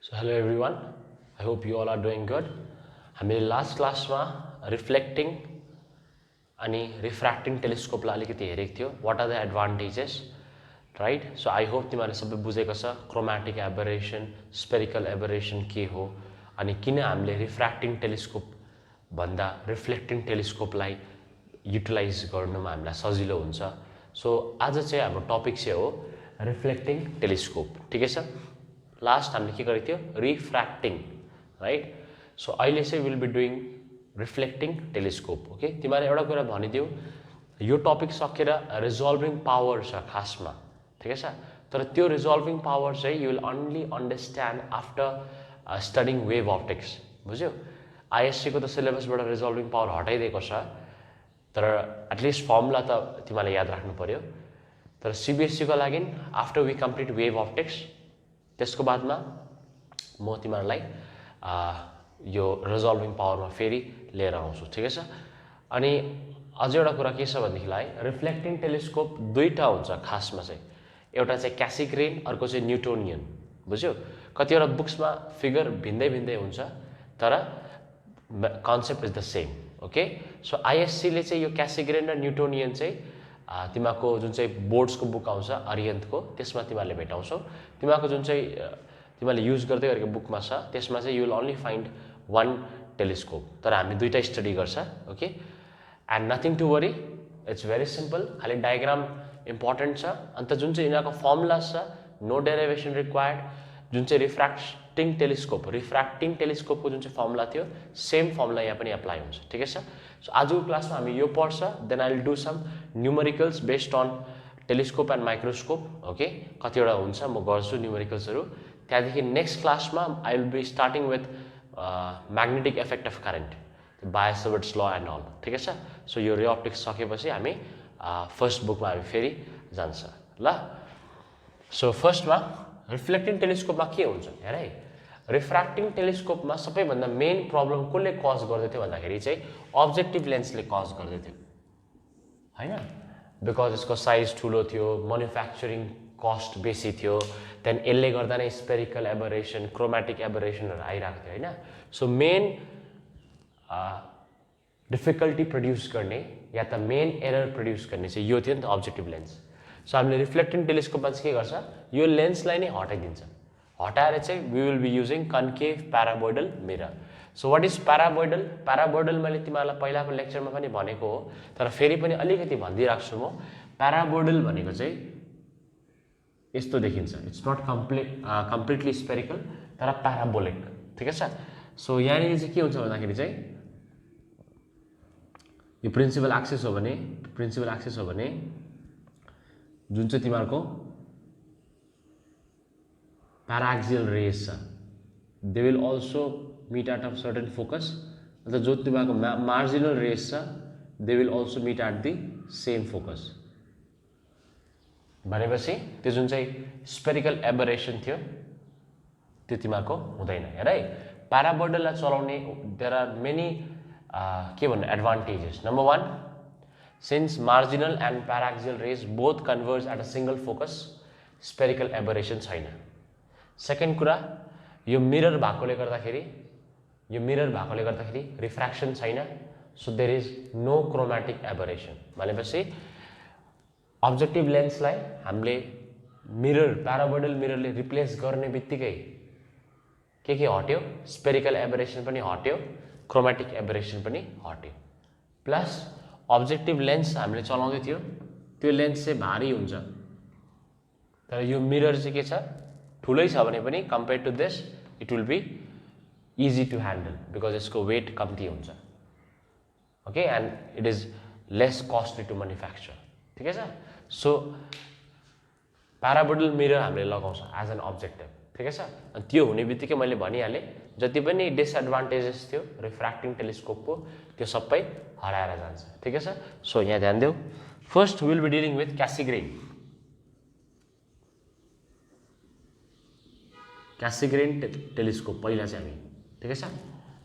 So hello everyone, I hope you all are doing good. हामीले last क्लासमा reflecting अनि refracting टेलिस्कोपलाई अलिकति हेरेको थियो. What are the advantages, right? So I hope तिमीहरूले सबै बुझेको छ. क्रोमेटिक एबरेसन, स्पेरिकल एबरेसन के हो अनि किन हामीले रिफ्र्याक्टिङ टेलिस्कोप भन्दा रिफ्लेक्टिङ टेलिस्कोपलाई युटिलाइज गर्नुमा हामीलाई सजिलो हुन्छ. सो आज चाहिँ हाम्रो टपिक चाहिँ हो रिफ्लेक्टिङ टेलिस्कोप. ठिकै छ? लास्ट हामीले के गरेको थियो? रिफ्र्याक्टिङ, राइट? सो अहिले चाहिँ will be doing reflecting telescope. Okay, तिमीले एउटा कुरा भनिदियो, यो टपिक सकेर रिजल्भिङ पावर छ खासमा, ठिकै छ? तर त्यो रिजल्भिङ पावर चाहिँ you will only understand after studying wave optics. बुझ्यौ? आइएससी को त सिलेबसबाट रिजल्भिङ पावर हटाइदिएको छ, तर एटलिस्ट फर्मुला त तिमीले याद राख्नु पर्यो. तर सीबीएसई को लागि after we complete wave optics, त्यसको बादमा म तिमीहरूलाई यो रिजल्भिङ पावरमा फेरि लिएर आउँछु. ठिकै छ? अनि अझ एउटा कुरा के छ भनेदेखिलाई रिफ्लेक्टिङ टेलिस्कोप दुईटा हुन्छ खासमा चाहिँ. एउटा चाहिँ क्यासिग्रेन, अर्को चाहिँ न्युटोनियन. बुझ्यौ? कतिवटा बुक्समा फिगर भिन्दै भिन्दै हुन्छ तर concept is the same. Okay, so आइएससीले चाहिँ यो क्यासिग्रेन र न्युटोनियन चाहिँ तिमीहरूको जुन चाहिँ बोर्ड्सको बुक आउँछ अरिहन्तको, त्यसमा तिमीहरूले भेटाउँछौ. तिमीहरूको जुन चाहिँ तिमीहरूले युज गर्दै गरेको बुकमा छ त्यसमा चाहिँ you will only find one telescope. तर हामी दुईटा स्टडी गर्छ. Okay, and nothing to worry, it's very simple. खालि डायग्राम इम्पोर्टेन्ट छ. अन्त जुन चाहिँ यिनीहरूको फर्मुला छ, नो डेरिभेसन रिक्वायर्ड. जुन चाहिँ रिफ्र्याक्टिङ टेलिस्कोपको जुन चाहिँ फर्मुला थियो, सेम फर्मुला यहाँ पनि एप्लाई हुन्छ. ठिकै छ? सो आजको क्लासमा हामी यो पढ्छ, then I will do some numericals based on telescope and microscope. Okay, कतिवटा हुन्छ म गर्छु न्युमेरिकल्सहरू. त्यहाँदेखि नेक्स्ट क्लासमा I will be starting with magnetic effect of current, Biot Savart's law and all. ठिकै छ? सो यो रे अप्टिक्स सकेपछि हामी फर्स्ट बुकमा हामी फेरि जान्छ. ल, सो फर्स्टमा रिफ्लेक्टिङ टेलिस्कोपमा के हुन्छ हेर है. रिफ्र्याक्टिङ टेलिस्कोपमा सबैभन्दा मेन प्रब्लम कसले कज गर्दै थियो भन्दाखेरि चाहिँ अब्जेक्टिभ लेन्सले कज गर्दै थियो, हैन? बिकज यसको साइज ठुलो थियो, म्यानुफ्याक्चरिङ कस्ट बेसी थियो, त्यहाँदेखि यसले गर्दा नै स्पेरिकल एबरेसन, क्रोमेटिक एबरेसनहरू आइरहेको थियो, होइन? सो मेन डिफिकल्टी प्रड्युस गर्ने या त मेन एरर प्रड्युस गर्ने चाहिँ यो थियो नि त, अब्जेक्टिभ लेन्स. सो हामीले रिफ्लेक्टिङ टेलिस्कोपमा चाहिँ के गर्छ, यो लेन्सलाई नै हटाइदिन्छ. हटाएर चाहिँ we will be using concave paraboloidal mirror. So what is paraboloidal? Paraboloidal मैले तिमीहरूलाई पहिलाको लेक्चरमा पनि भनेको हो, तर फेरि पनि अलिकति भनिदिइराख्छु म. प्याराबोइडल भनेको चाहिँ यस्तो देखिन्छ. इट्स नट कम्प्लिटली स्पेरिकल तर प्याराबोलिक. ठिकै छ? सो यहाँनिर चाहिँ के हुन्छ भन्दाखेरि चाहिँ यो प्रिन्सिपल एक्सिस हो भने जुन चाहिँ तिमीहरूको प्याराक्सियल रेज छ, they will also meet at a certain focus. अन्त जो तिमीहरूको मार्जिनल रेज छ, they will also meet at the same focus. भनेपछि त्यो जुन चाहिँ स्पेरिकल एबरेसन थियो त्यो तिमीहरूको हुँदैन. हेर है, प्याराबोइडललाई चलाउने देयर आर मेनी के भन्नु advantages. Number one, since marginal and paraxial rays both converge at a single focus, spherical aberration छैन. सेकेन्ड कुरा, यो मिरर भएकोले गर्दाखेरि रिफ्र्याक्सन छैन. So there is no chromatic aberration. भनेपछि अब्जेक्टिभ लेन्सलाई हामीले मिरर, प्याराबोइडल मिररले रिप्लेस गर्ने बित्तिकै के हट्यो? स्पेरिकल एबरेसन पनि हट्यो, क्रोमेटिक एबरेसन पनि हट्यो. प्लस अब्जेक्टिभ लेन्स हामीले चलाउँदै थियो, त्यो लेन्स चाहिँ भारी हुन्छ. तर यो मिरर चाहिँ के छ, ठुलै छ भने पनि compare to this it will be easy to handle because यसको वेट कम्ती हुन्छ. Okay, and it is less costly to manufacture. ठिकै छ? सो प्याराबोइडल मिरर हामीले लगाउँछ एज एन अब्जेक्टिभ. ठिकै छ? अनि त्यो हुने बित्तिकै मैले भनिहालेँ, जति पनि डिसएडभान्टेजेस थियो रिफ्र्याक्टिङ टेलिस्कोपको त्यो सबै हराएर जान्छ. ठिकै छ? सो यहाँ ध्यान देऊ. First will be dealing with Cassegrain telescope पहिला चाहिँ हामी. ठिकै छ?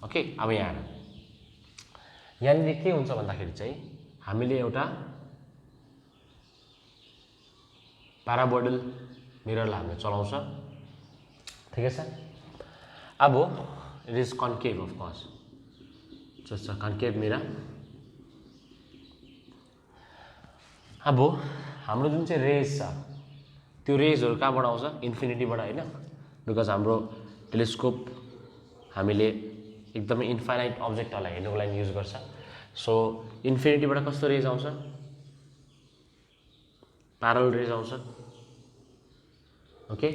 ओके, अब यहाँनिर के हुन्छ भन्दाखेरि चाहिँ हामीले एउटा प्याराबोइडल मिररलाई हामीले चलाउँछ. ठिकै छ? अब it is concave of course, just a concave mirror. अब हाम्रो जुन चाहिँ रेज छ त्यो रेजहरू कहाँबाट आउँछ? इन्फिनिटीबाट होइन, बिकज हाम्रो टेलिस्कोप हामीले एकदमै इन्फाइनाइट अब्जेक्टहरूलाई हेर्नुको लागि युज गर्छ। सो इन्फिनिटीबाट कस्तो रेज आउँछ? प्यारल रेज आउँछ। ओके,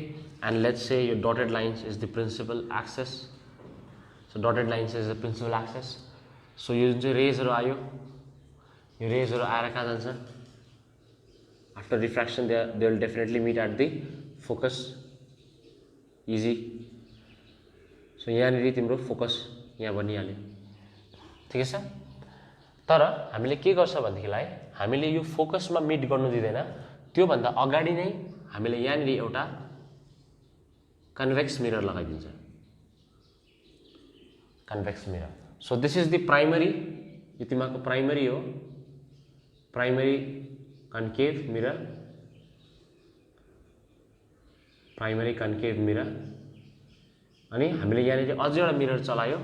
एन्ड लेट्स से यो dotted lines is the principal axis. So dotted lines is the principal axis. So यो जुन चाहिँ रेजहरू आयो, यो रेजहरू आएर कहाँ जान्छ? After refraction they will definitely meet at the focus, easy. So यहाँनिर तिम्रो फोकस यहाँ बनिहाल्यो, ठिकै छ। तर हामीले के गर्छ भनेदेखिलाई हामीले यो फोकसमा मिट गर्नु दिँदैन, त्योभन्दा अगाडि नै हामीले यहाँनिर एउटा कन्भेक्स मिरर लगाइदिन्छ, convex mirror. So this is the primary, यो तिमीहरूको प्राइमरी हो, primary concave mirror, primary concave mirror. अनि हामीले यहाँनिर अझै एउटा मिरर चलायो,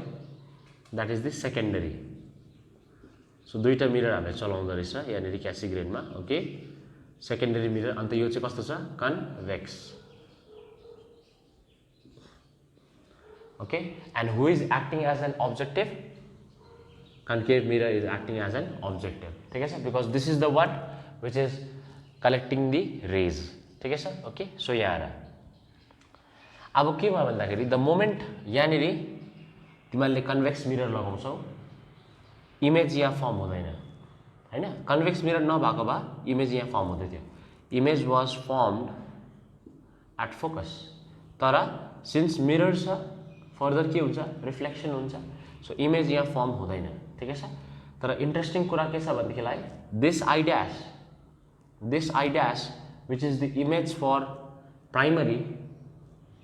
that is the secondary. So दुईटा मिरर हामीले चलाउँदो रहेछ यहाँनिर क्यासिग्रेनमा। Okay, secondary mirror. अन्त यो चाहिँ कस्तो छ? Convex. Okay, and who is acting as an objective? Concave mirror is acting as an objective, ठिकै छ, because this is the what which is collecting the rays, ठिकै छ। ओके, सो यहाँ आएर अब के भयो भन्दाखेरि द मोमेन्ट यहाँनिर तिमीहरूले कन्भेक्स मिरर लगाउँछौ, इमेज यहाँ फर्म हुँदैन होइन। कन्भेक्स मिरर नभएको भए इमेज यहाँ फर्म हुँदै थियो, image was formed at focus. तर सिन्स मिरर छ फर्दर के हुन्छ? रिफ्लेक्सन हुन्छ। सो इमेज यहाँ फर्म हुँदैन, ठिकै छ। तर इन्ट्रेस्टिङ कुरा के छ भनेदेखिलाई this I dash which is the image for primary,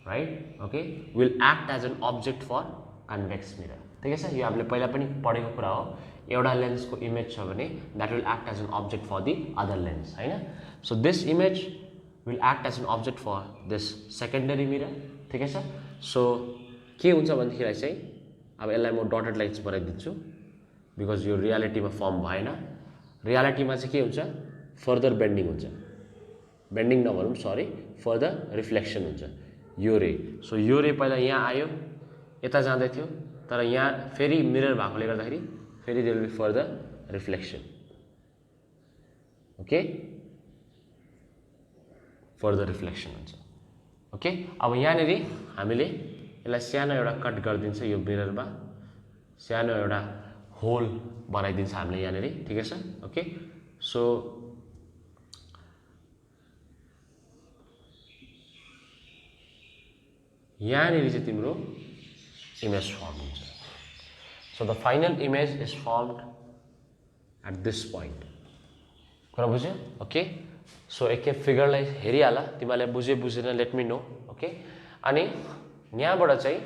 right, okay, will act as an object for convex mirror, ठिकै छ। यो हामीले पहिला पनि पढेको कुरा हो, एउटा लेन्सको इमेज छ भने that will act as an object for the other lens होइन। So this image will act as an object for this secondary mirror, ठिकै छ। सो के हुन्छ भनेदेखिलाई चाहिँ अब यसलाई म डटेड लाइन्स बनाइदिन्छु, बिकज यो रियालिटीमा फर्म भएन। रियालिटीमा चाहिँ के हुन्छ? फर्दर बेन्डिङ हुन्छ, बेन्डिङ नभनौँ सरी, फर्दर रिफ्लेक्सन हुन्छ यो रे। सो यो रे पहिला यहाँ आयो, यता जाँदै थियो, तर यहाँ फेरि मिरर भएकोले गर्दाखेरि फेरि there will be further reflection. Okay, further reflection हुन्छ। ओके, अब यहाँनिर हामीले यसलाई सानो एउटा कट गरिदिन्छ, यो मिररमा सानो एउटा होल बनाइदिन्छ हामीले यहाँनिर, ठिकै छ। ओके, सो यहाँनिर चाहिँ तिम्रो इमेज फर्म हुन्छ। So the final image is formed at this point. कुरा बुझ्यो? ओके, सो एकखेप फिगरलाई हेरिहाल, तिमीलाई बुझ्यो बुझेन लेट मी नो। ओके, अनि यहाँबाट चाहिँ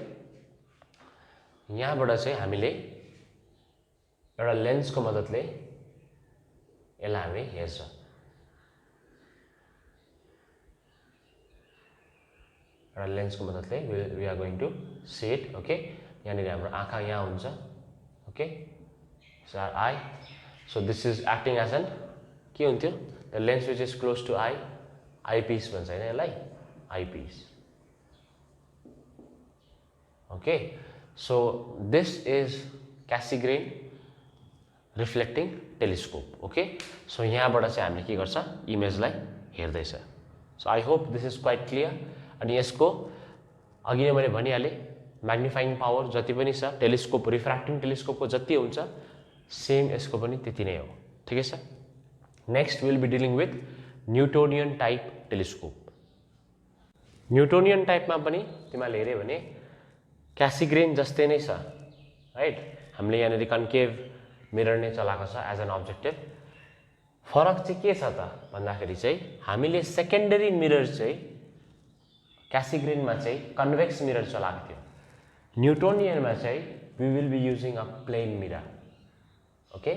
हामीले एउटा लेन्सको मद्दतले यसलाई हामी हेर्छ। एउटा लेन्सको मद्दतले we are going to see it. Okay, यहाँनिर हाम्रो आँखा यहाँ हुन्छ। Okay, so our eye, so this is acting as an के हुन्थ्यो? The lens which is close to eyepiece भन्छ होइन यसलाई, eyepiece. Okay, so this is Cassegrain reflecting telescope. Okay, so यहाँबाट चाहिँ हामीले के गर्छ? इमेजलाई हेर्दैछ। So I hope this is quite clear. अनि यसको अघि नै मैले भनिहालेँ, म्याग्निफाइङ पावर जति पनि छ टेलिस्कोप, रिफ्र्याक्टिङ टेलिस्कोपको जति हुन्छ सेम यसको पनि त्यति नै हो, ठिकै छ। Next will be dealing with Newtonian type telescope. Newtonian टाइपमा पनि तिमीहरूले हेऱ्यो भने क्यासिग्रेन जस्तै नै छ, राइट। हामीले यहाँनिर कन्केभ मिरर नै चलाएको छ एज एन अब्जेक्टिभ। फरक चाहिँ के छ त भन्दाखेरि चाहिँ हामीले सेकेन्डरी मिरर चाहिँ क्यासिग्रेनमा चाहिँ कन्भेक्स मिरर चलाएको थियो, न्युटोनियनमा चाहिँ we will be using a plane mirror. Okay,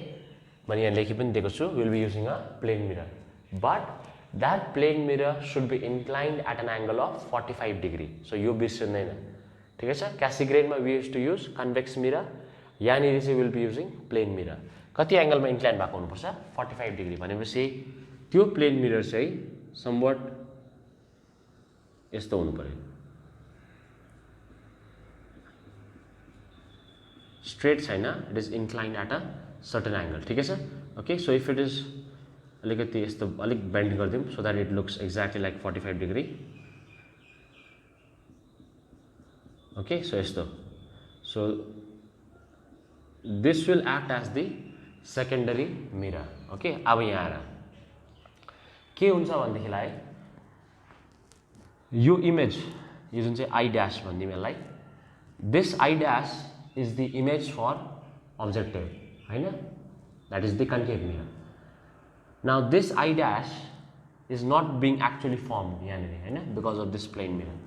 मैले यहाँ लेखी पनि दिएको छु, will be using a plane mirror, but that plane mirror should be inclined at an angle of 45 degree. So यो बिर्सिँदैन, ठिकै छ। क्यासिग्रेनमा we use to use convex mirror, यहाँनिर चाहिँ will be using plane mirror. कति एङ्गलमा इन्क्लाइन भएको हुनुपर्छ 45 डिग्री भनेपछि त्यो प्लेन मिरर चाहिँ समवट यस्तो हुनु पर्यो, स्ट्रेट छैन, it is inclined at a certain angle. ठिकै छ। Okay, so if it is अलिकति यस्तो अलिक बेन्ड गरिदिउँ so that it looks exactly like 45 degree. Okay, so यस्तो, so this will act as the secondary mirror. Okay, अब यहाँ आएर के हुन्छ भनेदेखिलाई यो इमेज, यो जुन चाहिँ आई ड्यास भनिदिउँ यसलाई, this I dash is the image for objective हैन, that is the concave mirror. Now this I dash is not being actually formed यहाँनिर हैन, because of this plane mirror.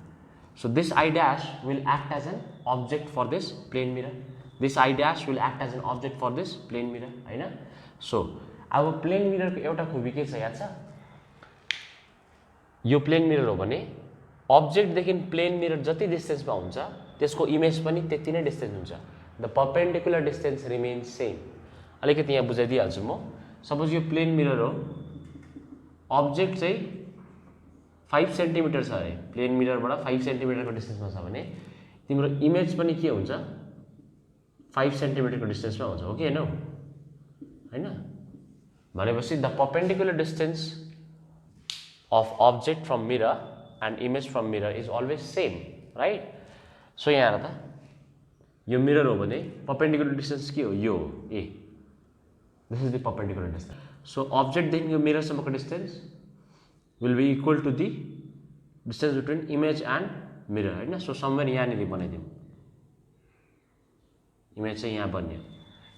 So this I dash will act as an object for this plane mirror. This I dash will act as an object for this plane mirror, हैन। So अब plain mirror को एउटा खुबी के छ याद छ, यो प्लेन मिरर हो भने अब्जेक्ट देखि प्लेन मिरर जति डिस्टेन्समा हुन्छ त्यसको इमेज पनि त्यति नै डिस्टेन्स हुन्छ। The perpendicular distance remains same. अलिकति यहाँ बुझाइदिइहाल्छु म। सपोज यो प्लेन मिरर हो, अब्जेक्ट चाहिँ 5 सेन्टिमिटर छ अरे, प्लेन मिररबाट 5 सेन्टिमिटरको डिस्टेन्समा छ भने तिम्रो इमेज पनि के हुन्छ 5 सेन्टिमिटरको डिस्टेन्समा हुन्छ, हो कि हैन हैन। भनेपछि the perpendicular distance of object from mirror and image from mirror is always same, right. So यहाँ हेर त, यो मिरर हो भने परपेन्डिकुलर डिस्टेन्स के हो, यो हो ए, this is the perpendicular distance. So अब्जेक्टदेखि यो मिररसम्मको distance will be equal to the distance between image and mirror हैन। सो समवेयर यहाँनिर बनाइदिउँ, इमेज चाहिँ यहाँ बन्यो।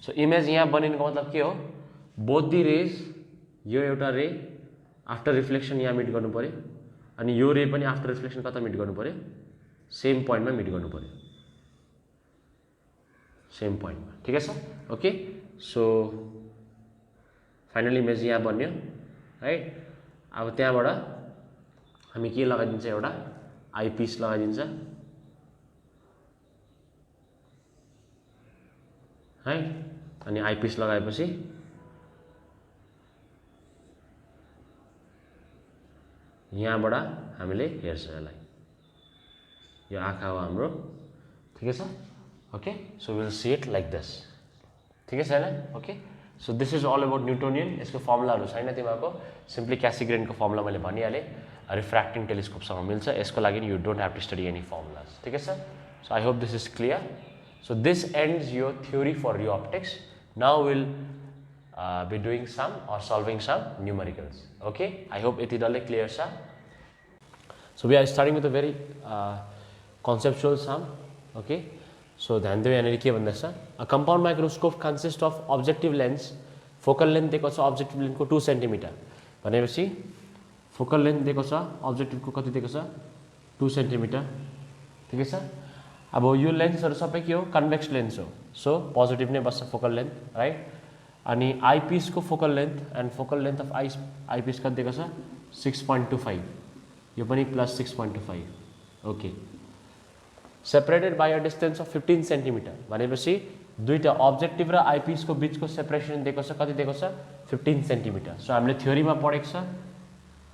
सो इमेज यहाँ बनिनुको मतलब के हो, बोथ दी रेज, यो एउटा रे आफ्टर रिफ्लेक्सन यहाँ मिट गर्नु पर्यो अनि यो रे पनि आफ्टर रिफ्लेक्सन कता मिट गर्नु पर्यो, सेम पोइन्टमा मिट गर्नु पर्यो, सेम पोइन्टमा। ठिकै छ। ओके, सो फाइनल इमेज यहाँ बन्यो, राइट। अब त्यहाँबाट हामी के लगाइदिन्छ, एउटा आइपिस लगाइदिन्छ है। अनि आइपिस लगाएपछि यहाँबाट हामीले हेर्छ यसलाई, यो आँखा हो हाम्रो, ठिकै छ। Okay, so will see it like this, ठिकै छ हैन। Okay, so this is all about Newtonian. यसको फर्मुलाहरू छैन तिमीहरूको, सिम्पली क्यासिग्रेनको फर्मुला मैले भनिहालेँ, रिफ्र्याक्टिङ टेलिस्कोपसँग मिल्छ, यसको लागि you don't have to study any formulas. ठिकै छ। So I hope this is clear. So this ends your theory for ray optics. Now will be doing some or solving some numericals. Okay, I hope यति डल्लै clear छ। So we are starting with a very conceptual sum. Okay, so ध्यान दियो यहाँनिर के भन्दैछ, a compound microscope consist of objective lens, focal length दिएको छ अब्जेक्टिभ लेन्थको 2 सेन्टिमिटर भनेपछि फोकल लेन्थ दिएको छ अब्जेक्टिभको कति दिएको छ 2 सेन्टिमिटर। ठिकै छ। अब यो लेन्सहरू सबै के हो, कन्भेक्स लेन्स हो, सो पोजिटिभ नै बस्छ फोकल लेन्थ, राइट। अनि आइपिसको focal length and focal length of eyepiece कति दिएको छ 6.25, यो पनि plus 6.25। Okay, separated by a distance of 15 centimetre भनेपछि दुईटा अब्जेक्टिभ र आइपिसको बिचको सेपरेसन दिएको छ, कति दिएको छ 15 सेन्टिमिटर। सो हामीले थ्योरीमा पढेको छ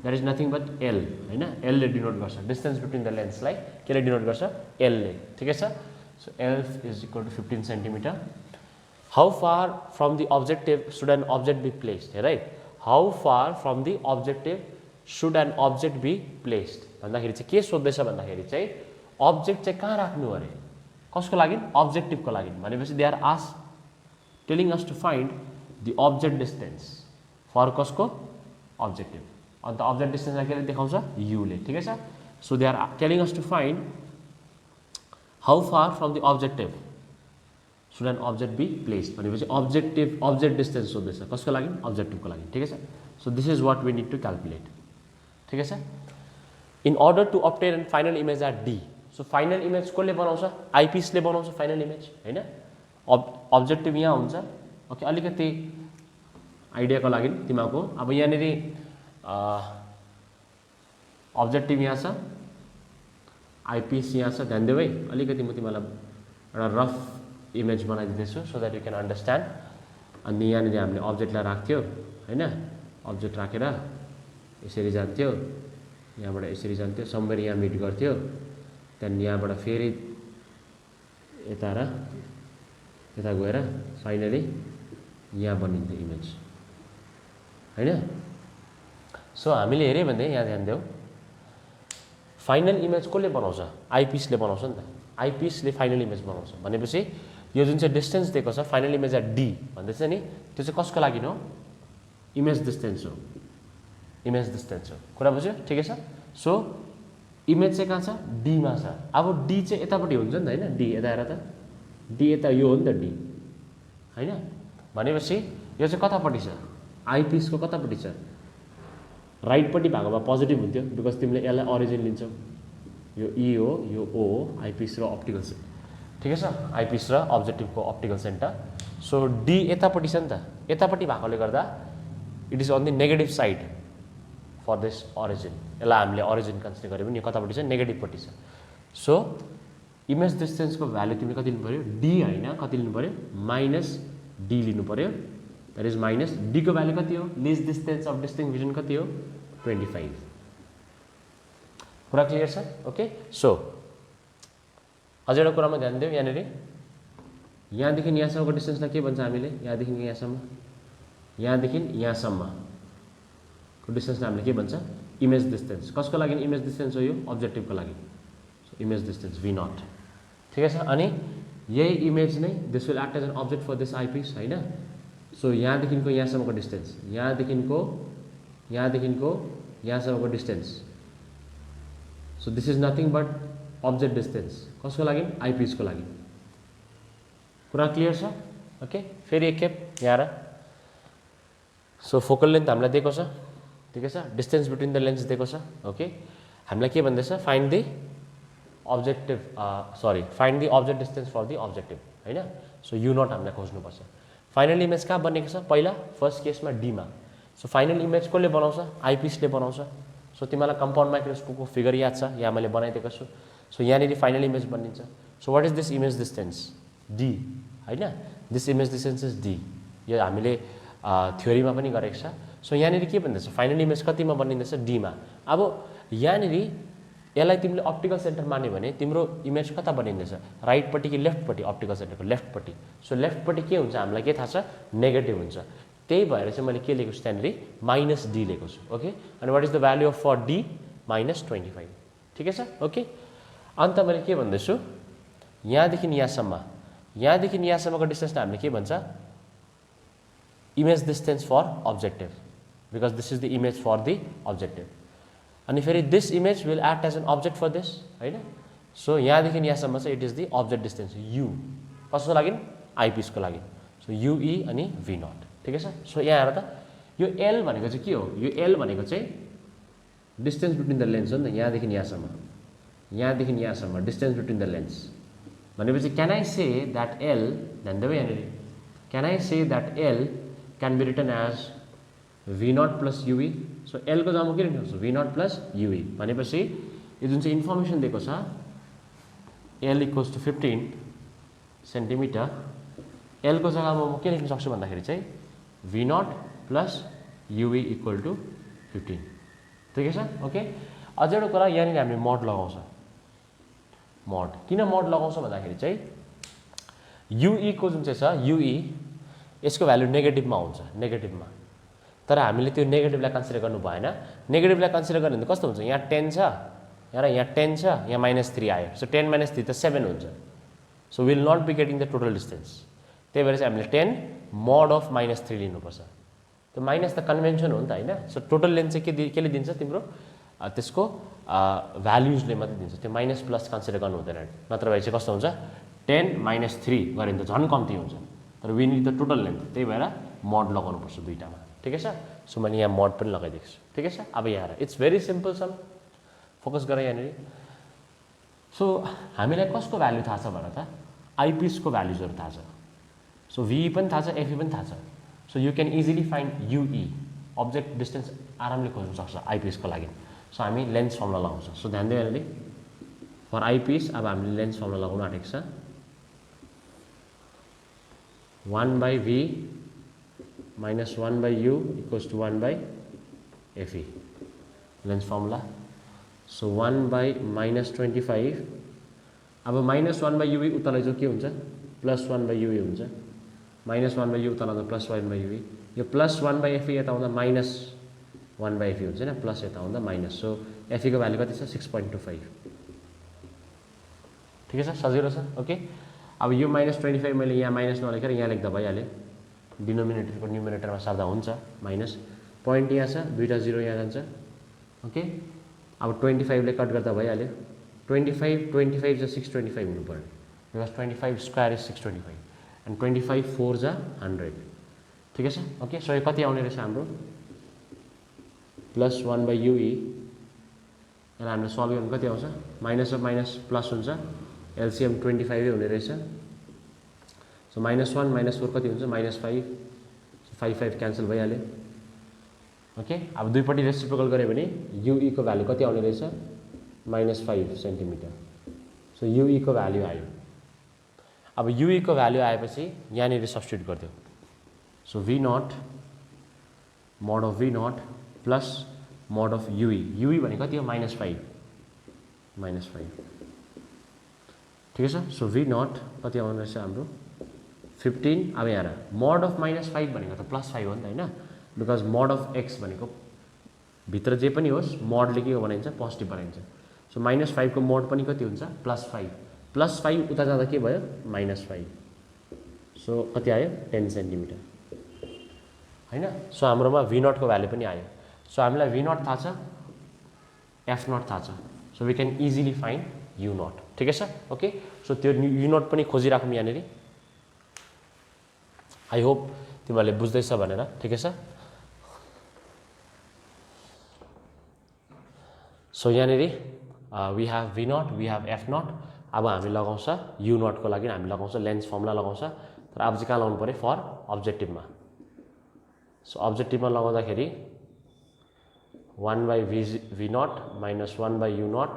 that is nothing but L हैन, एलले डिनोट गर्छ डिस्टेन्स बिट्विन द लेन्सलाई, केले डिनोट गर्छ एलले। ठिकै छ। So L is equal to 15 centimetre. How far from the objective should an object be placed, right. How far from the objective should an object be placed भन्दाखेरि चाहिँ के सोध्दैछ भन्दाखेरि चाहिँ अब्जेक्ट चाहिँ कहाँ राख्नु अरे, कसको लागि, अब्जेक्टिभको लागि भनेपछि they are ask telling us to find the object distance for कसको, अब्जेक्टिभ। अन्त अब्जेक्ट डिस्टेन्सलाई केले देखाउँछ, युले। ठिकै छ। So they are telling us to find how far from the objective should an object be placed भनेपछि अब्जेक्ट डिस्टेन्स सोध्दैछ, कसको लागि, अब्जेक्टिभको लागि। ठिकै छ। So this is what we need to calculate. ठिकै छ। In order to obtain an final image at D, so final image कसले बनाउँछ, आइपिसले बनाउँछ फाइनल इमेज हैन, अब्जेक्टिभ यहाँ हुन्छ। ओके, अलिकति आइडियाको लागि तिमीहरूको अब यहाँनिर अब्जेक्टिभ यहाँ छ, आइपिस यहाँ छ, ध्यान देऊ है। अलिकति म तिमीलाई एउटा रफ इमेज बनाइदिँदैछु so that you can understand. अनि यहाँनिर हामीले अब्जेक्टलाई राख्थ्यो होइन, अब्जेक्ट राखेर यसरी जान्थ्यो, यहाँबाट यसरी जान्थ्यो, समवेयर यहाँ मिट गर्थ्यो, त्यहाँदेखि यहाँबाट फेरि यता र यता गएर फाइनली यहाँ बनिन्थ्यो इमेज होइन। सो हामीले हेऱ्यो भने यहाँ ध्यान देऊ, फाइनल इमेज कसले बनाउँछ? आइपिसले बनाउँछ नि त। आइपिसले फाइनल इमेज बनाउँछ भनेपछि यो जुन चाहिँ डिस्टेन्स दिएको छ फाइनल इमेज एट डी भन्दैछ नि, त्यो चाहिँ कसको लागि हो? इमेज डिस्टेन्स हो, इमेज डिस्टेन्स हो। कुरा बुझ्यो? ठिकै छ। सो इमेज चाहिँ कहाँ छ? डीमा छ। अब डी चाहिँ यतापट्टि हुन्छ नि त होइन, डी यता हेर त, डी यता यो हो नि त डी होइन। भनेपछि यो चाहिँ कतापट्टि छ? आइपिसको कतापट्टि छ? राइटपट्टि भएको भए पोजिटिभ हुन्थ्यो बिकज तिमीले यसलाई ओरिजिन लिन्छौ। यो ई हो, यो ओ हो, आइपिस र अप्टिकल सेन्टर, ठिकै छ, आइपिस र अब्जेक्टिभको अप्टिकल सेन्टर। सो डी यतापट्टि छ नि त, यतापट्टि भएकोले गर्दा it is on the negative side for this origin. यसलाई हामीले ओरिजिन कन्सिडर गऱ्यो भने यो कतापट्टि छ? नेगेटिभपट्टि छ। सो इमेज डिस्टेन्सको भ्यालु तिमीले कति लिनु पऱ्यो? डी होइन, कति लिनु पऱ्यो? माइनस डी लिनु पऱ्यो। द्याट इज माइनस डीको भ्यालु कति हो? List distance of distinct vision कति हो? 25। कुरा क्लियर छ? ओके। सो अझ एउटा कुरामा ध्यान दिउँ, यहाँनिर यहाँदेखि यहाँसम्मको डिस्टेन्सलाई के भन्छ हामीले? यहाँदेखि यहाँसम्म, यहाँदेखि यहाँसम्मको डिस्टेन्सलाई हामीले के भन्छ? Image distance. कसको लागि इमेज डिस्टेन्स हो? यो अब्जेक्टिभको लागि। So image distance V not, ठिकै छ। अनि यही इमेज नै this will act as an object for this eyepiece होइन। सो यहाँदेखिको यहाँसम्मको डिस्टेन्स, यहाँदेखिको यहाँसम्मको distance, so this is nothing but object distance. कसको लागि? आइपिसको लागि। कुरा क्लियर छ? ओके। फेरि एकखेप यहाँ र सो फोकल लेन्थ हामीलाई दिएको छ, ठिकै छ, डिस्टेन्स बिट्विन द लेन्स दिएको छ। ओके। हामीलाई के भन्दैछ? Find the objective, sorry find the object distance for the objective होइन। सो यु नट हामीलाई खोज्नुपर्छ। फाइनल इमेज कहाँ बनेको छ? पहिला फर्स्ट केसमा डीमा। सो फाइनल इमेज कसले बनाउँछ? आइपिसले बनाउँछ। सो तिमीलाई कम्पाउन्ड माइक्रोस्कोपको फिगर याद छ, यहाँ मैले बनाइदिएको छु। सो यहाँनिर फाइनल इमेज बनिन्छ। So what is this image distance? D होइन, this image distance is D. यो हामीले थ्योरीमा पनि गरेको छ। सो यहाँनिर के भन्दैछ? फाइनल इमेज कतिमा बनिँदैछ? डीमा। अब यहाँनिर यसलाई तिमीले अप्टिकल सेन्टर मान्यो भने तिम्रो इमेज कता बनिँदैछ? राइटपट्टि कि लेफ्टपट्टि? अप्टिकल सेन्टरको लेफ्टपट्टि। सो लेफ्टपट्टि के हुन्छ? हामीलाई के थाहा छ? नेगेटिभ हुन्छ। त्यही भएर चाहिँ मैले के लेखेको छु त्यहाँनिर? माइनस डी लेखेको छु। ओके। अनि what is the value of for D? Minus 25, ठिकै छ। ओके। अन्त मैले के भन्दैछु? यहाँदेखि यहाँसम्मको डिस्टेन्सलाई हामीले के भन्छ? Image distance for objective, because this is the image for the objective. अनि फेरि this image will act as an object for this होइन। सो यहाँदेखि यहाँसम्म चाहिँ it is the object distance u. कसको लागि? आइपिसको लागि। सो युई अनि भी नट, ठिकै छ। सो यहाँ हेर त, यो एल भनेको चाहिँ के हो? यो एल भनेको चाहिँ डिस्टेन्स बिट्विन द लेन्स हो नि त। यहाँदेखि यहाँसम्म डिस्टेन्स बिट्विन द लेन्स भनेपछि can I say that L, ध्यान देऊ यहाँनिर, can I say that L can be written as V not plus U E. So एलको जग्गामा के लेख्नु पर्छ? V not plus U E. भनेपछि यो जुन चाहिँ इन्फर्मेसन दिएको छ एल इक्वल्स टु 15 सेन्टिमिटर, एलको जग्गामा म के लेख्न सक्छु भन्दाखेरि चाहिँ V not plus U E equal to 15, ठिकै छ। ओके। अझ एउटा कुरा, यहाँनिर हामीले मोड लगाउँछ। मोड किन मोड लगाउँछ भन्दाखेरि चाहिँ युई को जुन चाहिँ छ युई, यसको भ्यालु नेगेटिभमा हुन्छ, नेगेटिभमा। तर हामीले त्यो नेगेटिभलाई कन्सिडर गर्नु भएन। नेगेटिभलाई कन्सिडर गर्यो भने कस्तो हुन्छ? यहाँ 10 छ, यहाँ 10 छ, यहाँ -3 आयो। सो 10 - 3 त 7 हुन्छ। So will not be getting the total distance. त्यही भएर चाहिँ हामीले 10 मोड अफ -3 लिनुपर्छ। त्यो माइनस त कन्भेन्सन हो नि त होइन। सो टोटल लेन्थ चाहिँ केले दिन्छ? तिम्रो त्यसको भ्याल्युजले मात्रै दिन्छ, त्यो माइनस प्लस कन्सिडर गर्नु हुँदैन। नत्र भए चाहिँ कस्तो हुन्छ? 10 - 3 गऱ्यो भने त झन् कम्ती हुन्छ। तर we need the total length, त्यही भएर मोड लगाउनुपर्छ दुईटामा, ठिकै छ। सो मैले यहाँ मोड पनि लगाइदिएको छु, ठिकै छ। अब यहाँ it's very simple sum, focus गर यहाँनिर। सो हामीलाई कसको भ्याल्यु थाहा छ भन त? आइपिसको भ्याल्युजहरू थाहा छ। सो भी पनि थाहा छ, एफई पनि थाहा छ। So you can easily find Yui, object distance आरामले खोज्न सक्छ आइपिसको लागि। सो हामी लेन्स फर्मुला लगाउँछौँ। सो ध्यान दियो यहाँनिर, फर आइपिस अब हामीले लेन्स फर्मुला लगाउन आँटेको छ 1/v minus 1/u equals to 1/fe length formula. So 1 by minus 25 अब minus 1/u उता लैजाऊ के हुन्छ plus 1/u हुन्छ minus 1/u उता लैजाऊ plus 1/u यो plus 1/fe यता आउँदा minus 1/fe हुन्छ हैन plus यता आउँदा minus. So fe को भ्यालु कति छ 6.25 ठीक छ सजिलो छ ओके. अब यो -25 मैले यहाँ माइनस नलेखेर यहाँ लेख्दा भइहाल्यो डिनोमिनेटरको न्युमिनेटरमा सार्दा हुन्छ माइनस पोइन्ट यहाँ छ दुईटा जिरो यहाँ जान्छ ओके. अब 25 ले कट गर्दा भइहाल्यो 25 जा 625 हुनु पर्यो बिकज 25 स्क्वायर इज 625 एन्ड 25 4 जा 100 ठिकै छ ओके. सो यो कति आउने रहेछ हाम्रो प्लस 1/ue यसलाई हामीले सल्भ गर्नु कति आउँछ माइनस अफ माइनस प्लस हुन्छ एलसीएम 25 हुने रहेछ. सो -1 -4 कति हुन्छ -5 5 क्यान्सल भइहाल्यो ओके. अब दुईपट्टि रेसिप्रोकल गऱ्यो भने युई को भ्यालु कति आउने रहेछ -5 सेन्टिमिटर. सो युई को भ्यालु आयो. अब युई को भ्यालु आएपछि यहाँनिर सब्स्टिट्युट गरिदियो. So v nought mod of v nought plus mod of ue ue भने कति हो -5 ठिकै छ. सो v नट कति आउने रहेछ हाम्रो 15. अब यहाँ मोड अफ -5 भनेको त +5 हो नि त हैन बिकज मोड अफ x भनेको भित्र जे पनि होस् मोडले के हो बनाइन्छ पोजिटिभ बनाइन्छ. सो -5 को मोड पनि कति हुन्छ +5 उता जाँदा के भयो -5. सो कति आयो 10 सेन्टिमिटर हैन. सो हाम्रोमा v नट को भ्यालु पनि आयो. सो हामीलाई v नट थाहा छ f नट थाहा छ. So we can easily find u nought ठिकै छ ओके. सो त्यो u नट पनि खोजिराखौँ यहाँनिर. आई होप तिमीहरूले बुझ्दैछ भनेर ठिकै छ. सो यहाँनिर we have v nought we have f nought. अब हामी लगाउँछ u नट को लागि हामी लगाउँछ लेन्स फर्मुला लगाउँछ तर अब चाहिँ कहाँ लगाउनु पर्यो फर अब्जेक्टिभमा. सो अब्जेक्टिभमा लगाउँदाखेरि 1/v nought minus 1/u nought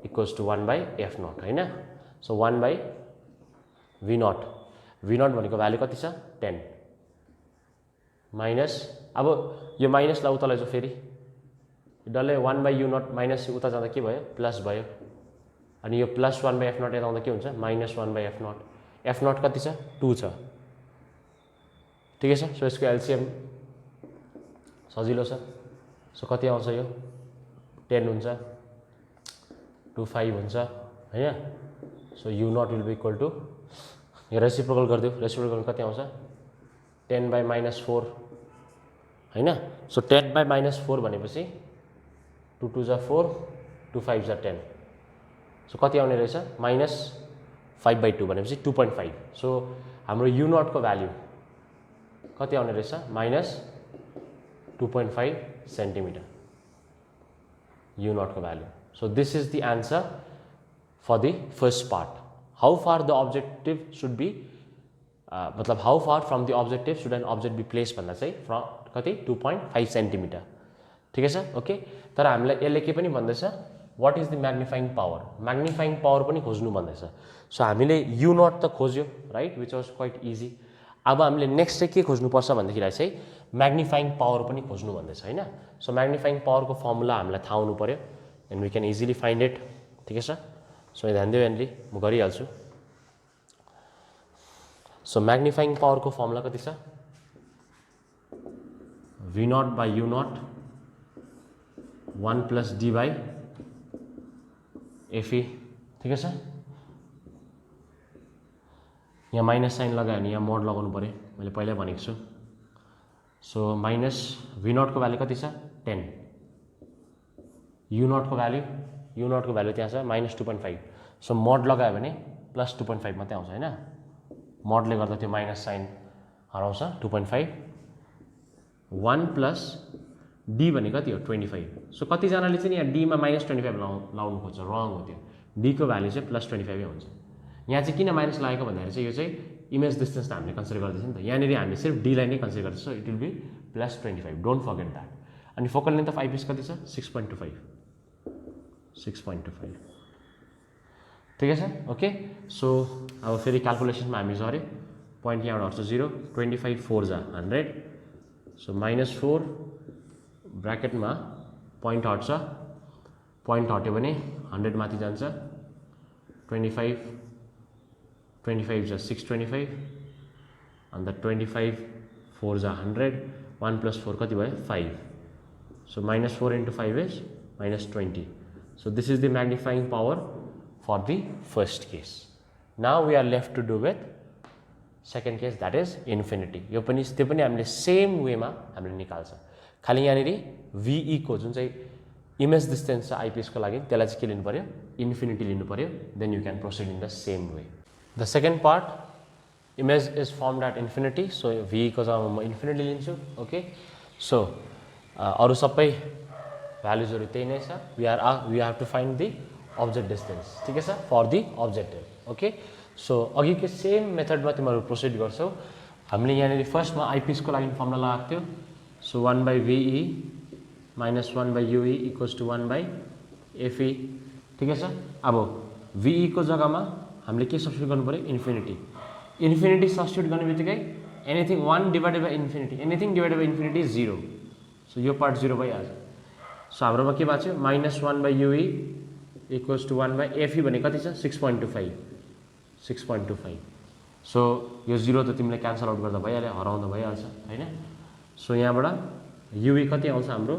equals to 1/f nought हैन. सो 1/v नट भनेको भ्यालु कति छ 10 माइनस अब यो माइनसलाई उता लैजाऊ फेरि डल्लै 1/u नट माइनस उता जाँदा के भयो प्लस भयो अनि यो प्लस 1/f नट यता आउँदा के हुन्छ -1/f नट. f नट कति छ 2 छ ठिकै छ. सो यसको एलसीएम सजिलो छ. सो कति आउँछ यो 10 हुन्छ 2 5 हुन्छ हैन. So u nought will be equal to यो रेसिप्रोकल गरिदियो रेसिप्रोकल कति आउँछ 10/-4 हैन. सो 10/-4 भनेपछि 2 2 जा 4 2 5 जा 10. सो कति आउने रहेछ -5/2 भनेपछि 2.5. सो हाम्रो u नट को भ्यालु कति आउने रहेछ -2.5 सेन्टिमिटर u नट को value. So this is the answer for the first part. How far the objective should be मतलब how far from the objective should an object be place भन्दा चाहिँ from कति 2.5 centimetre ठिकै छ okay. तर हामीलाई यसले के पनि भन्दैछ what is the magnifying power पनि खोज्नु भन्दैछ. सो हामीले यु नट त खोज्यो right which was quite easy. अब हामीले नेक्स्ट चाहिँ के खोज्नुपर्छ भन्दाखेरि चाहिँ म्याग्निफाइङ पावर पनि खोज्नु भन्दैछ हैन. सो म्याग्निफाइङ पावरको फर्मुला हामीलाई थाहा हुनु पर्यो and we can easily find it ठिकै छ. सो ध्यान दियो यहाँनिर म गरिहाल्छु. सो म्याग्निफाइङ पावरको फर्मुला कति छ v nought by u nought 1 + d by fe ठिकै छ. यहाँ माइनस साइन लगायो भने यहाँ मोड लगाउनु पर्यो मैले पहिल्यै भनेको छु. सो -v नट को भ्यालु कति छ 10 u नट को भ्यालु त्यहाँ छ -2.5. सो मोड लगायो भने +2.5 मात्रै आउँछ हैन. मोडले गर्दा त्यो माइनस साइन हराउँछ 2.5. 1 + d भने कति हो 25. सो कतिजनाले चाहिँ यहाँ d मा -25 लाउनु खोज्छ रङ हो त्यो. d को भ्यालु चाहिँ +25 हुन्छ. यहाँ चाहिँ किन माइनस लागेको भन्दाखेरि चाहिँ यो चाहिँ इमेज डिस्टेन्स त हामीले कन्सिडर गर्दैछ नि त. यहाँनिर हामीले सिर्फ d लाई नै कन्सिडर गर्दैछ. So it will be +25 don't forget that. अनि फोकल लेन्थ अफ आइपिस कति छ 6.25 ठिकै छ ओके सो अब फेरि क्यालकुलेसनमा हामी झऱ्यो पोइन्ट यहाँबाट हट्छ 0 25 4 जा 100 सो -4 ब्र्याकेटमा पोइन्ट हट्छ पोइन्ट हट्यो भने 100 माथि जान्छ 25 जा 625 अन्त 25 4 जा 100 1 + 4 कति भयो 5 so -4 × 5 is -20 so this is the magnifying power for the first case now we are left to do with second case that is infinity यो पनि त्यो पनि हामीले सेम वेमा हामीले निकाल्छ खाली यहाँनिर VE को जुन चाहिँ इमेज डिस्टेन्स छ आइपिएस को लागि त्यसलाई चाहिँ के लिनु पर्यो इन्फिनिटी लिनु पर्यो then you can proceed in the same way the second part image is formed at infinity so V को जग्गामा म इन्फिनिटी लिन्छु ओके सो अरु सबै भ्यालुजहरु त्यही नै छ we have to find the object distance ठीक छ for the objective okay so अघिको सेम मेथडमा तिमीहरु प्रोसिड गर्छौ हामीले यहाँनिर फर्स्टमा आइपिएस को लागि फर्मुला लगाएको थियो सो 1/VE - 1/UE = 1/FE ठीक छ अब VE को जग्गामा हामीले के सब्स्टिट्युट गर्नु पर्यो इन्फिनिटी सब्स्टिट्युट गर्ने बित्तिकै anything 1 divided by infinity anything divided by infinity is 0 so यो पार्ट 0 भइहाल्छ सो हाम्रोमा के बाँच्यो -1/UE = 1/FE भने कति छ 6.25 सो यो 0 त तिमीले क्यान्सल आउट गर्दा भइहाल्यो हराउँदा भइहाल्छ हैन सो यहाँबाट UE कति आउँछ हाम्रो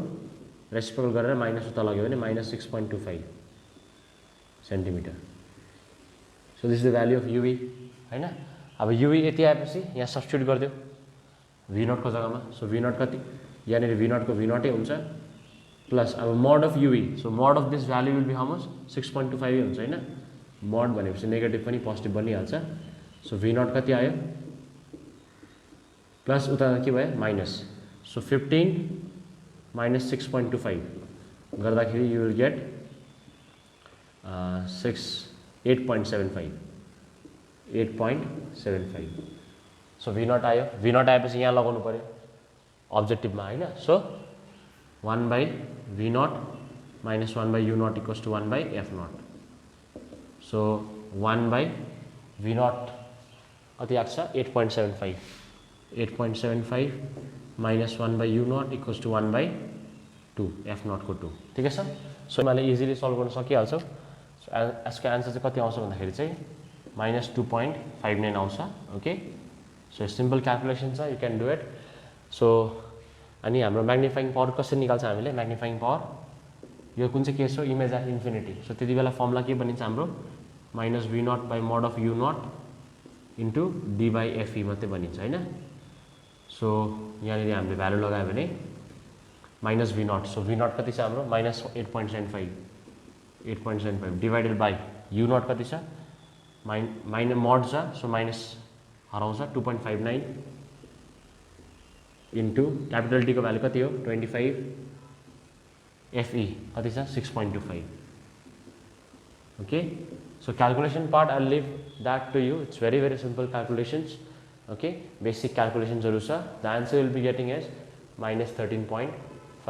रेसिप्रोकल गरेर माइनस उता लग्यो भने -6.25 centimetre so this is the value of UE हैन अब UE यति आएपछि यहाँ सब्स्टिट्युट गर्दियो V0 को जग्गामा सो V0 कति यहाँनिर V0 को V0 हुन्छ प्लस अब mod of UE so mod of this value will be how much 6.25 हुन्छ हैन mod भनेपछि नेगेटिभ पनि पोजिटिभ बनिहाल्छ सो V0 कति आयो प्लस उता के भयो माइनस सो 15 - 6.25 गर्दाखेरि you will get 8.75 so V0 आयो V0 आएपछि यहाँ लगाउनु पर्यो अब्जेक्टिभमा हैन so 1/V0 - 1/U0 = 1/F0 so 1/V0 कति आएको छ 8.75 - 1/U0 = 1/2 F0 को 2 ठीक छ सो मैले इजिली सल्भ गर्न सकिहाल्छु सो यसको आन्सर चाहिँ कति आउँछ भन्दाखेरि चाहिँ -2.59 आउँछ ओके सो सिम्पल क्यालकुलेसन छ you can do it so अनि हाम्रो म्याग्निफाइङ पावर कसरी निकाल्छ हामीले म्याग्निफाइङ पावर यो कुन चाहिँ केस हो इमेज एट इन्फिनिटी सो त्यति बेला फर्मुला के बनिन्छ हाम्रो -V0/mod of U0 * D/FE मात्रै बनिन्छ हैन सो यहाँनिर हामीले भ्यालु लगायो भने -V0 सो V0 कति छ हाम्रो -8.75 डिवाइडेड बाइ U0 कति छ mod छ सो माइनस हराउँछ 2.59 इन्टु क्यापिटल डी को भ्यालु कति हो 25 FE कति छ 6.25 okay so calculation part I leave that to you it's very simple calculations okay basic calculations जरु छ the answer will be getting is -13.5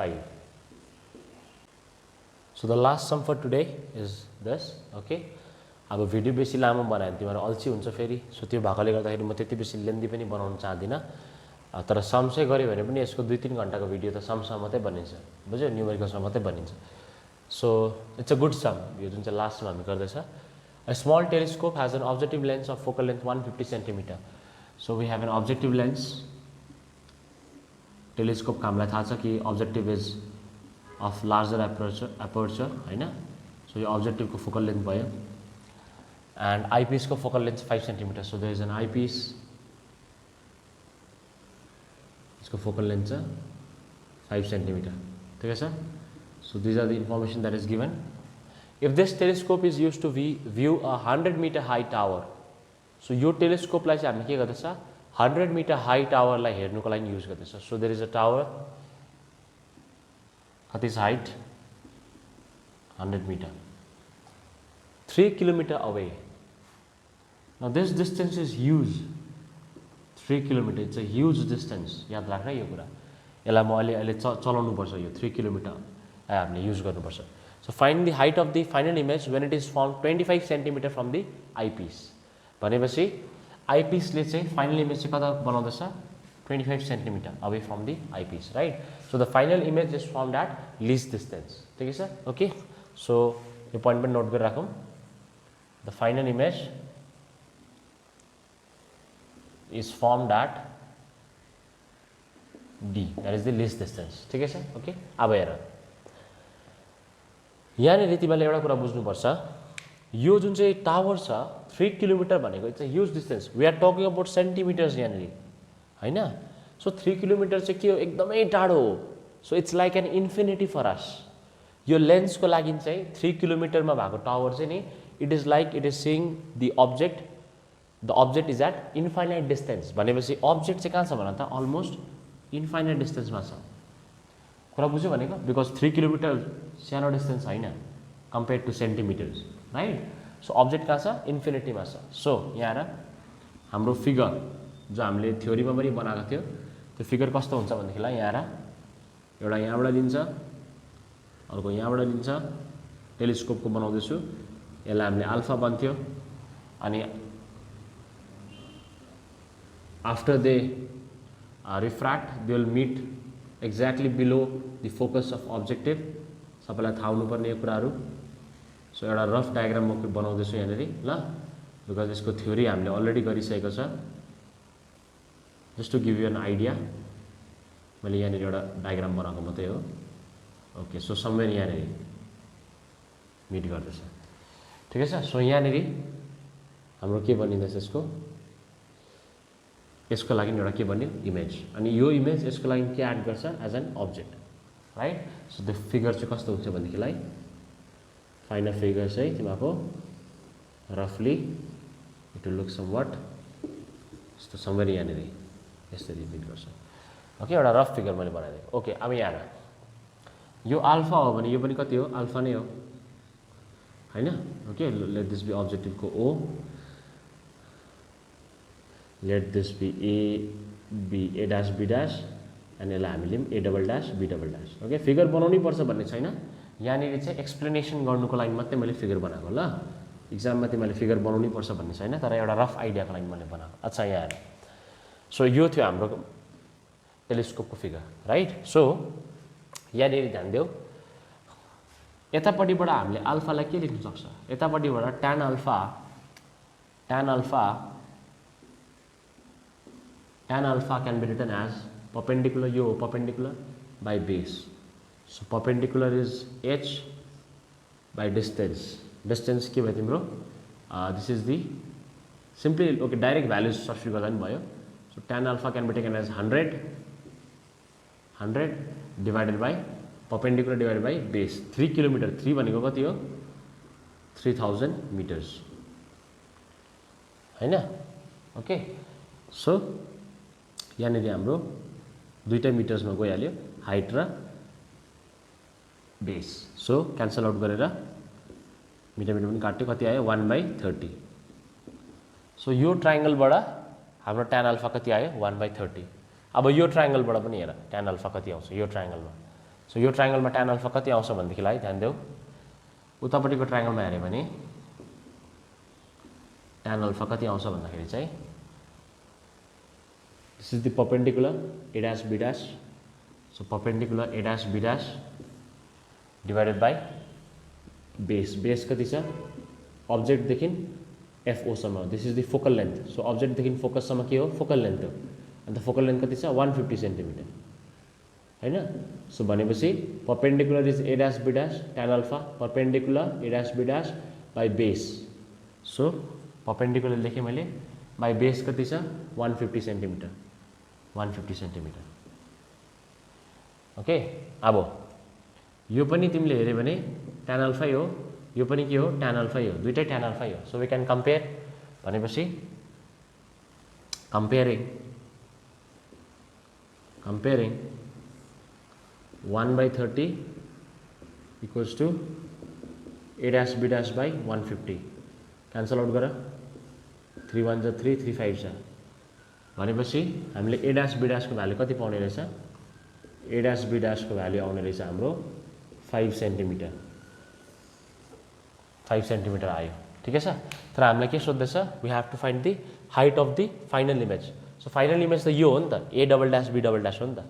so the last sum for today is this okay अब video बेसी लामो बनाएँ तिमीहरु अल्छी हुन्छ फेरि so त्यो भएकोले गर्दाखेरि म त्यति बेसी लेन्दी पनि बनाउन चाहदिन तर सम चाहिँ गरे भने पनि यसको 2-3 घण्टाको भिडियो त समसम मात्रै बनिन्छ बुझ्यौ न्यूमेरिकल्समा मात्रै बनिन्छ so it's a good sum यो जुन चाहिँ लास्टमा हामी गर्दैछ A small telescope has an objective lens of focal length 150 cm. So we have an objective lens. Telescope को हामीलाई थाहा छ कि objective is of larger aperture हैन so यो objective को focal length भयो and eyepiece को focal length 5 cm. So there is an eyepiece इसको focal length छ 5 cm ठीक छ so these are the information that is given. If this telescope is used to view a 100-meter high tower, so यो telescope लाई चाहिँ हामी के गर्दैछ 100-meter high tower लाई हेर्नुको लागि युज गर्दैछ. So there is a tower at its height 100 meter 3 kilometer away. Now this distance is huge 3 kilometer it's a huge distance याद राख्नु यो कुरा यसलाई म अहिले चलाउनु पर्छ यो 3 किलोमिटर हामीले युज गर्नु पर्छ So find the height of the final image when it is formed 25 cm from the eyepiece. भनेपछि eyepiece-ले चाहिँ final image चाहिँ कता बनाउँदैछ 25 cm away from the eyepiece, right? So the final image is formed at least distance. ठिकै छ? Okay. So यो point पनि note गरिराखौँ. The final image is formed at D, that is the least distance. ठिकै छ? Okay. अब हेर यहाँनिर तिमीले एउटा कुरा बुझ्नुपर्छ, यो जुन चाहिँ टावर छ 3 किलोमिटर भनेको it's a huge distance. We are talking about centimetres यहाँनिर, हैन? सो 3 किलोमिटर चाहिँ के हो, एकदमै टाढो हो. So it's like an infinity for us. यो लेन्सको लागि चाहिँ 3 किलोमिटरमा भएको टावर चाहिँ नि it is like it is seeing the object is at infinite distance. भनेपछि अब्जेक्ट चाहिँ कहाँ छ भन त, अलमोस्ट इन्फाइनाइट डिस्टेन्समा छ. कुरा बुझ्यो भनेको? बिकज 3 किलोमिटर सानो डिस्टेन्स होइन compare to centimetres, right? So object कहाँ छ, इन्फिनिटीमा छ. सो यहाँ हेर हाम्रो फिगर जो हामीले थ्योरीमा पनि बनाएको थियो त्यो फिगर कस्तो हुन्छ भनेदेखिलाई यहाँ हेर एउटा यहाँबाट लिन्छ अर्को यहाँबाट लिन्छ, टेलिस्कोपको बनाउँदैछु, यसलाई हामीले अल्फा भन्थ्यो. अनि after they refract they will meet exactly below the focus of objective. सबैलाई थाहा हुनुपर्ने यो कुराहरू. सो एउटा रफ डायग्राम म बनाउँदैछु यहाँनिर, ल, बिकज यसको थ्योरी हामीले अलरेडी गरिसकेको छ. Just to give you an idea, मैले यहाँनिर एउटा डायग्राम बनाएको मात्रै हो. ओके. सो समवेयर यहाँनिर मिट गर्दैछ. ठिकै छ? सो यहाँनिर हाम्रो के बनिँदैछ, यसको लागि एउटा के बन्यो, इमेज. अनि यो इमेज यसको लागि के एड गर्छ, as an object, right? So त्यो फिगर चाहिँ कस्तो हुन्छ भनेदेखिलाई फाइनल फिगर चाहिँ तिमीहरूको रफली इट विल लुक समवट यस्तो समवेयर यहाँनिर यसरी मिट गर्छ. ओके. एउटा रफ फिगर मैले बनाइदिएको. ओके. अब यहाँ यो अल्फा हो भने यो पनि कति हो, अल्फा नै हो, हैन? ओके. लेट दिस बी अब्जेक्टिभको O, let this be A dash B dash, अनि यसलाई हामीले A double dash B double dash. Okay. Figure बनाउनै पर्छ भन्ने छैन, यहाँनिर चाहिँ एक्सप्लेनेसन गर्नुको लागि मात्रै मैले फिगर बनाएको. ल, इक्जाममा तिमीले फिगर बनाउनै पर्छ भन्ने छैन, तर एउटा रफ आइडियाको लागि मैले बनाएको. अच्छा, यहाँ हेर. सो यो थियो हाम्रो टेलिस्कोपको फिगर, राइट? सो यहाँनिर ध्यान देऊ, यतापट्टिबाट हामीले अल्फालाई के लेख्न सक्छ, यतापट्टिबाट tan alpha can be written as perpendicular, यो perpendicular by base. So perpendicular is h by distance. Distance के भयो तिम्रो, this is the simply okay direct values substitute गर्दा नि भयो. So tan alpha can be taken as 100 divided by perpendicular divided by base. 3 kilometre, 3 भनेको कति हो, 3000 metres, हैन? ओके. सो यहाँनिर हाम्रो दुईटा मिटर्समा गइहाल्यो, हाइट र बेस. सो क्यान्सल आउट गरेर मिटर पनि काट्यो, कति आयो, 1/30. सो यो ट्रायंगलबाट हाम्रो tan अल्फा कति आयो, 1/30. अब यो ट्रायंगलबाट पनि हेर tan अल्फा कति आउँछ यो ट्रायंगलमा. सो यो ट्रायंगलमा tan अल्फा कति आउँछ भनेदेखिलाई ध्यान देऊ, उतापट्टिको ट्रायंगलमा हेर्यो भने tan अल्फा कति आउँछ भन्दाखेरि चाहिँ this is the perpendicular a dash b dash. So perpendicular a dash b dash divided by base. Base कति छ, अब्जेक्ट देखि FO सम्म, this is the focal length. So object देखि फोकस सम्म के हो, फोकल लेन्थ हो. अन्त फोकल लेन्थ कति छ, 150 सेन्टिमिटर, हैन? सो भनेपछि perpendicular is a dash b dash tan alpha perpendicular a dash b dash by base. So perpendicular लेखेँ मैले, by base कति छ, 150 सेन्टिमिटर, 150 सेन्टिमिटर. ओके. अब यो पनि तिमीले हेर्यो भने tan अल्फा हो, यो पनि के हो, tan अल्फा हो, दुईटै tan अल्फा हो. सो वी क्यान कम्पेयर भनेपछि comparing 1/30 equals to a dash b dash by 150. Cancel out गर, 3 1 जा 3 3 5 जा भनेपछि हामीले a dash b dash को भ्यालु कति पाउने रहेछ, a dash b dash को भ्यालु आउने रहेछ हाम्रो 5 सेन्टिमिटर. 5 सेन्टिमिटर आयो ठिकै छ। तर हामीलाई के सोध्दैछ we have to find the height of the final image. So final image त यो हो नि त A double dash B double dash हो नि त।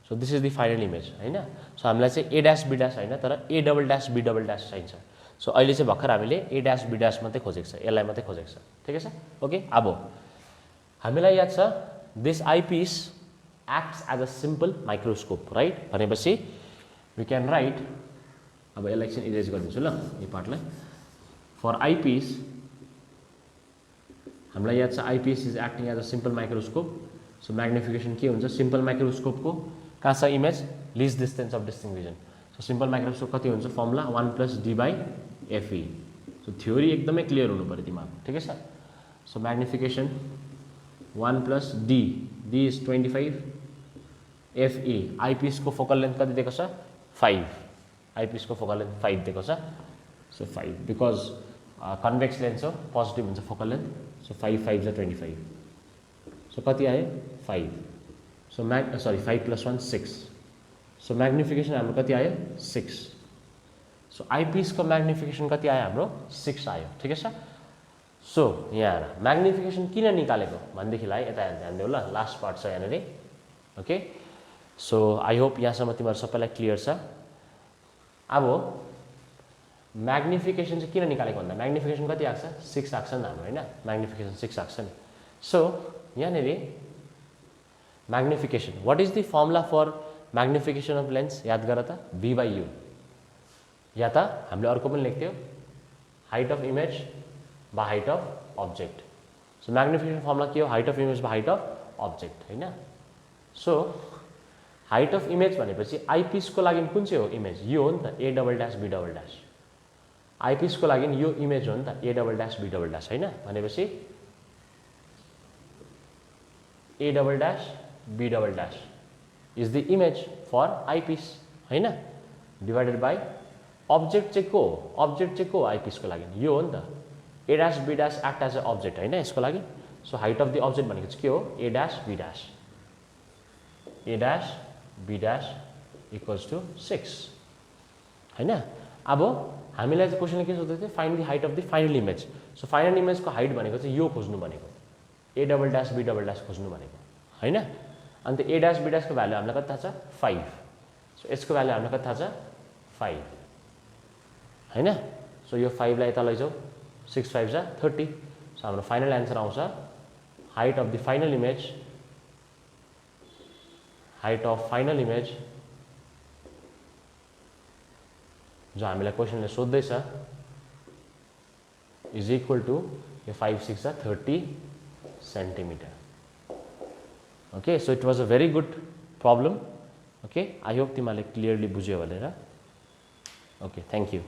So this is the final image होइन। सो हामीलाई चाहिँ ए ड्यास बी ड्यास होइन तर A double dash B double dash चाहिन्छ। सो अहिले चाहिँ भर्खर हामीले ए ड्यास बी ड्यास मात्रै खोजेको छ, यसलाई मात्रै खोजेको छ ठिकै छ। ओके अब हामीलाई याद छ this eyepiece acts as a simple microscope right भनेपछि वी क्यान राइट। अब यसलाई एकछिन इरेज गरिदिन्छु ल यो पार्टलाई। फर आइपिस हामीलाई याद छ eyepiece is acting as a simple microscope. So magnification के हुन्छ सिम्पल माइक्रोस्कोपको कहाँ छ image least distance of distinct vision. So simple microscope कति हुन्छ फर्मुला 1+d/fe। सो थ्योरी एकदमै क्लियर हुनु पऱ्यो दिमाग ठिकै छ। So magnification 1+d, d is 25, fe आइपिसको फोकल लेन्थ कति दिएको छ 5, आइपिसको फोकल लेन्थ 5 दिएको छ। सो 5 बिकज कन्भेक्स लेन्स हो पोजिटिभ हुन्छ फोकल लेन्थ। सो 5 5 = 25। सो कति आयो 5। सो 5 + 1 6। सो म्याग्निफिकेसन हाम्रो कति आयो 6। सो आइपिसको म्याग्निफिकेसन कति आयो हाम्रो 6 आयो ठिकै छ। सो यहाँ म्याग्निफिकेसन किन निकालेको भनेदेखिलाई यता ध्यान देऊ ल लास्ट पार्ट छ यहाँनिर ओके। सो आई होप यहाँसम्म तिमीहरू सबैलाई क्लियर छ। अब म्याग्निफिकेसन चाहिँ किन निकालेको भन्दा म्याग्निफिकेसन कति आएको छ 6 आएको छ नि हाम्रो होइन म्याग्निफिकेसन 6 आएको छ नि। सो यहाँनिर magnification what is the formula for magnification of lens याद गर त v/u या त हामीले अर्को पनि लेख्थ्यौँ height of image by height of object. So magnification formula के हो height of image by height of object होइन। सो हाइट अफ इमेज भनेपछि आइपिसको लागि कुन चाहिँ हो इमेज यो हो नि त A double dash B double dash. आइपिसको लागि यो इमेज हो नि त A double dash B double dash होइन भनेपछि A double dash B double dash is the image for eyepiece होइन डिभाइडेड बाई अब्जेक्ट चाहिँ को हो अब्जेक्ट चाहिँ को हो आइपिसको लागि यो हो नि त A dash B dash act as a object होइन यसको लागि। So height of the object भनेको चाहिँ के हो A dash B dash A dash B dash equals to 6 होइन। अब हामीलाई चाहिँ क्वेसनले के सोध्दै थियो find the height of the final image. So final इमेजको हाइट भनेको चाहिँ यो खोज्नु भनेको A double dash B double dash खोज्नु भनेको होइन। अन्त ए ड्यास बी ड्यासको भ्यालु हामीलाई कति थाहा छ 5। सो यसको भ्यालु हामीलाई कति थाहा छ 5 होइन। सो यो 5 लाई यता लैजाऊ 6 5 = 30। सो हाम्रो फाइनल एन्सर आउँछ height of the final image height of final image जो हामीलाई क्वेसनले सोध्दैछ इज इक्वल टु यो 5 6 = 30 centimetre. Okay so it was a very good problem okay I hope तिमीहरूले क्लियरली बुझ्यो भनेर ओके थ्याङ्क यू।